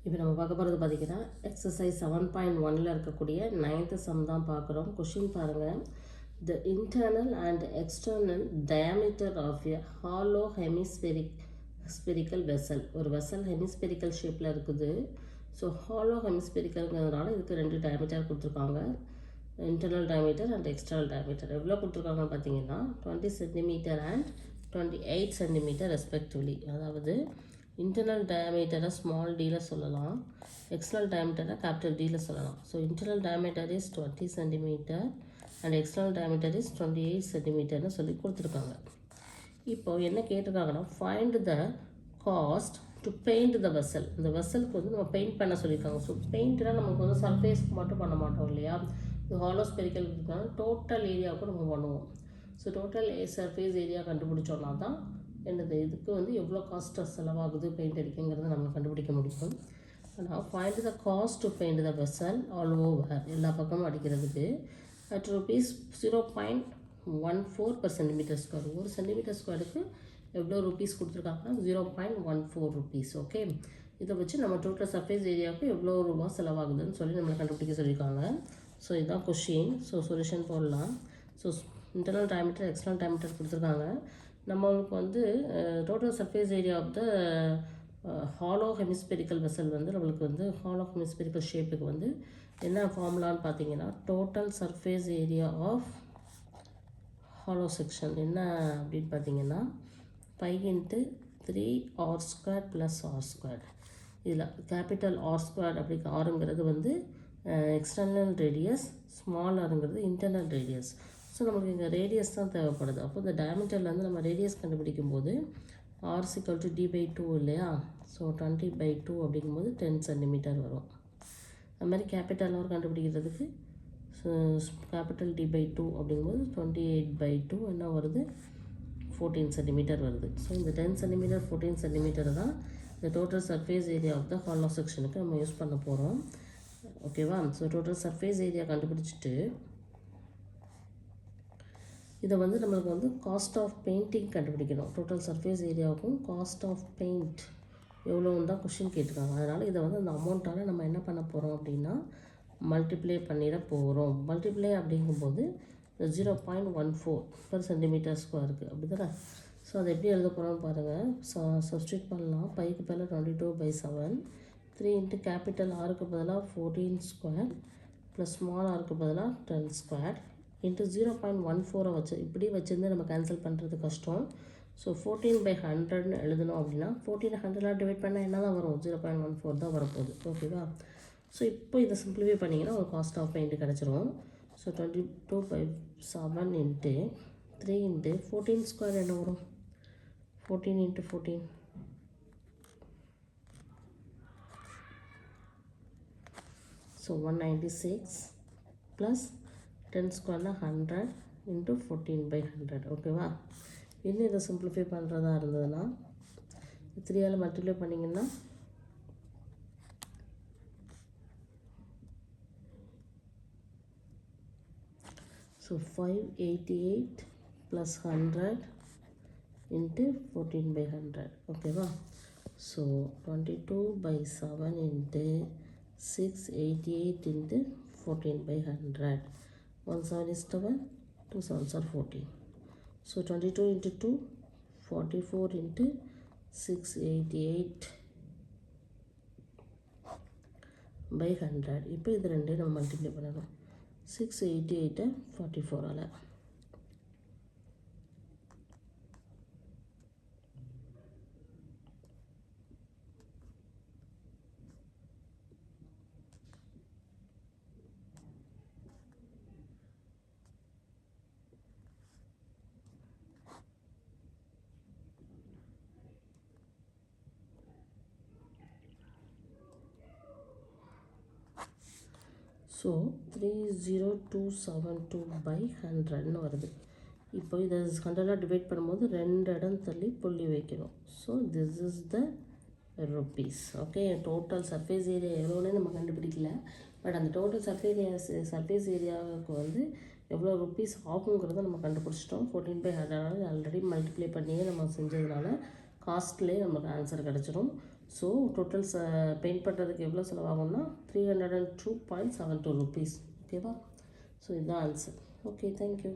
இப்போ நம்ம பார்க்க போகிறது பார்த்திங்கன்னா எக்ஸசைஸ் 7.1ல் இருக்கக்கூடிய 9th சம் தான் பார்க்குறோம். கொஷின் பாருங்கள். The internal and external diameter of a hollow hemispherical vessel. ஒரு வெசல் ஹெமிஸ்பெரிக்கல் ஷேப்பில் இருக்குது. ஸோ ஹாலோ ஹெமிஸ்பெரிக்கல்ங்கிறதுனால இதுக்கு 2 டயமீட்டர் கொடுத்துருக்காங்க. Internal diameter and external diameter எவ்வளோ கொடுத்துருக்காங்கன்னு பார்த்தீங்கன்னா 20 சென்டிமீட்டர் அண்ட் 28 சென்டிமீட்டர் ரெஸ்பெக்டிவ்லி. அதாவது இன்டர்னல் டயமீட்டரை ஸ்மால் டியில் சொல்லலாம், எக்ஸ்டர்னல் டயமீட்டரை கேபிட்டல் டியில் சொல்லலாம். So internal diameter is 20 centimetre and external diameter is 28 சென்டிமீட்டர்னு சொல்லி கொடுத்துருக்காங்க. இப்போ என்ன கேட்டிருக்காங்கன்னா find the cost to paint the vessel. இந்த வெசலுக்கு வந்து நம்ம பெயிண்ட் பண்ண சொல்லியிருக்காங்க. ஸோ பெயிண்ட்னா நமக்கு வந்து சர்ஃபேஸ்க்கு மட்டும் பண்ண மாட்டோம் இல்லையா, இது ஹாலோஸ்பெரிக்கல் இருக்கிறதுனால டோட்டல் ஏரியாவுக்கும் நம்ம பண்ணுவோம். ஸோ டோட்டல் சர்ஃபேஸ் ஏரியா கண்டுபிடிச்சோன்னா தான் என்னது இதுக்கு வந்து எவ்வளோ காஸ்ட் செலவாகுது பெயிண்ட் அடிக்குங்கிறத நம்ம கண்டுபிடிக்க முடியும். ஆனால் find the cost to paint the vessel all over, எல்லா பக்கமும் அடிக்கிறதுக்கு at rupees 0.14 per centimetre square. ஒரு சென்டிமீட்டர் ஸ்கொயருக்கு எவ்வளோ ருபீஸ் கொடுத்துருக்காங்கன்னா 0.14 ருபீஸ். ஓகே, இதை வச்சு நம்ம டோட்டல் சர்ஃபேஸ் ஏரியாவுக்கு எவ்வளோ ரூபா செலவாகுதுன்னு சொல்லி நம்மளை கண்டுபிடிக்க சொல்லியிருக்காங்க. ஸோ இதுதான் கொஷின். ஸோ சொல்யூஷன் போடலாம். So internal diameter external diameter கொடுத்துருக்காங்க. நம்மளுக்கு வந்து total surface area of the hollow hemispherical vessel வந்து நம்மளுக்கு வந்து ஹாலோ ஹெமிஸ்பெரிக்கல் ஷேப்புக்கு வந்து என்ன ஃபார்முலான்னு பார்த்தீங்கன்னா total surface area of hollow section என்ன அப்படின்னு பார்த்தீங்கன்னா 5 × 3r² + r². இதில் கேபிட்டல் r² அப்படி ஆறுங்கிறது வந்து எக்ஸ்டர்னல் ரேடியஸ், ஸ்மால் ஆருங்கிறது இன்டர்னல் ரேடியஸ். ஸோ நமக்கு இங்கே ரேடியஸ் தான் தேவைப்படுது. அப்போ இந்த டயமீட்டர்லேருந்து நம்ம ரேடியஸ் கண்டுபிடிக்கும் போது r = d/2 இல்லையா. ஸோ 20/2 அப்படிங்கும்போது 10 சென்டிமீட்டர் வரும். அது மாதிரி கேபிட்டல் ஆர் கண்டுபிடிக்கிறதுக்கு கேபிட்டல் d/2 அப்படிங்கும்போது 28/2 என்ன வருது 14 சென்டிமீட்டர் வருது. ஸோ இந்த 10 சென்டிமீட்டர் 14 சென்டிமீட்டர் தான் இந்த total surface area of the hollow செக்ஷனுக்கு நம்ம யூஸ் பண்ண போகிறோம். ஓகேவா. ஸோ டோட்டல் சர்ஃபேஸ் ஏரியா கண்டுபிடிச்சிட்டு இதை வந்து நம்மளுக்கு வந்து காஸ்ட் ஆஃப் பெயிண்டிங் கண்டுபிடிக்கணும். டோட்டல் சர்ஃபேஸ் ஏரியாவுக்கும் காஸ்ட் ஆஃப் பெயிண்ட் எவ்வளோன்னு தான் கொஷின் கேட்டிருக்காங்க. அதனால் இதை வந்து அந்த அமௌண்ட்டால் நம்ம என்ன பண்ண போகிறோம் அப்படின்னா மல்டிப்ளை பண்ணிட போகிறோம். மல்டிப்ளை அப்படிங்கும்போது 0.14 per சென்டிமீட்டர் ஸ்கொயருக்கு அப்படி தானே. ஸோ அதை எப்படி எழுத போகிறோம்னு பாருங்கள். சப்ஸ்டியூட் பண்ணலாம். பைக்கு பதிலாக 22/7, 3 × கேபிட்டல் ஆருக்கு பதிலாக 14² ப்ளஸ் ஸ்மால் ஆருக்கு பதிலாக 10² இன்ட்டு 0.14 வச்சு இப்படி வச்சுருந்து நம்ம கேன்சல் பண்ணுறது கஷ்டம். ஸோ 14/100ன்னு எழுதணும் அப்படின்னா 14 டிவைட் பண்ணால் என்ன தான் வரும் 0.14 தான் வரப்போகுது. ஓகேவா. ஸோ இப்போ இதை சிம்பிளிஃபை பண்ணிங்கன்னா ஒரு காஸ்ட் ஆஃப் பெயிண்ட் கிடச்சிரும். ஸோ 22/7 இன்ட்டு 3 × 14² என்ன வரும் 14 × 14. So 196 plus 10² 100 into 14/100. ஓகேவா. இன்னும் இதை சிம்பிளிஃபை பண்ணுறதா இருந்ததுன்னா 3ஆல் மல்டிப்ளை பண்ணிங்கன்னா ஸோ 588 ப்ளஸ் 100 இன்ட்டு 14/100. ஓகேவா. So 22/7 into 688 into 14/100. 1 7 is 7, 2 7s are 14. So 22 into 2, 44 into 688/100. இப்போ இது ரெண்டையும் நம்ம மல்டிப்ளை பண்ணணும். 688 44ஆல். ஸோ 30272/100ன்னு வருது. இப்போ இதை 100ஆல் டிவைட் பண்ணும்போது 2 இடம் தள்ளி புள்ளி வைக்கணும். So this is the rupees. Okay, total surface area எவ்வளோன்னு நம்ம கண்டுபிடிக்கல. பட் அந்த டோட்டல் சர்ஃபேஸ் ஏரியாவுக்கு வந்து எவ்வளோ ருபீஸ் ஆகுங்கிறத நம்ம கண்டுபிடிச்சிட்டோம். 14/100 ஆல்ரெடி மல்டிப்ளை பண்ணியே நம்ம செஞ்சதுனால காஸ்ட்லேயே நமக்கு ஆன்சர் கிடச்சிடும். ஸோ டோட்டல் பெயிண்ட் பண்ணுறதுக்கு எவ்வளோ செலவாகும்னா 302.72 rupees. ஓகேவா? ஸோ இதுதான் ஆன்சர். Okay, thank you.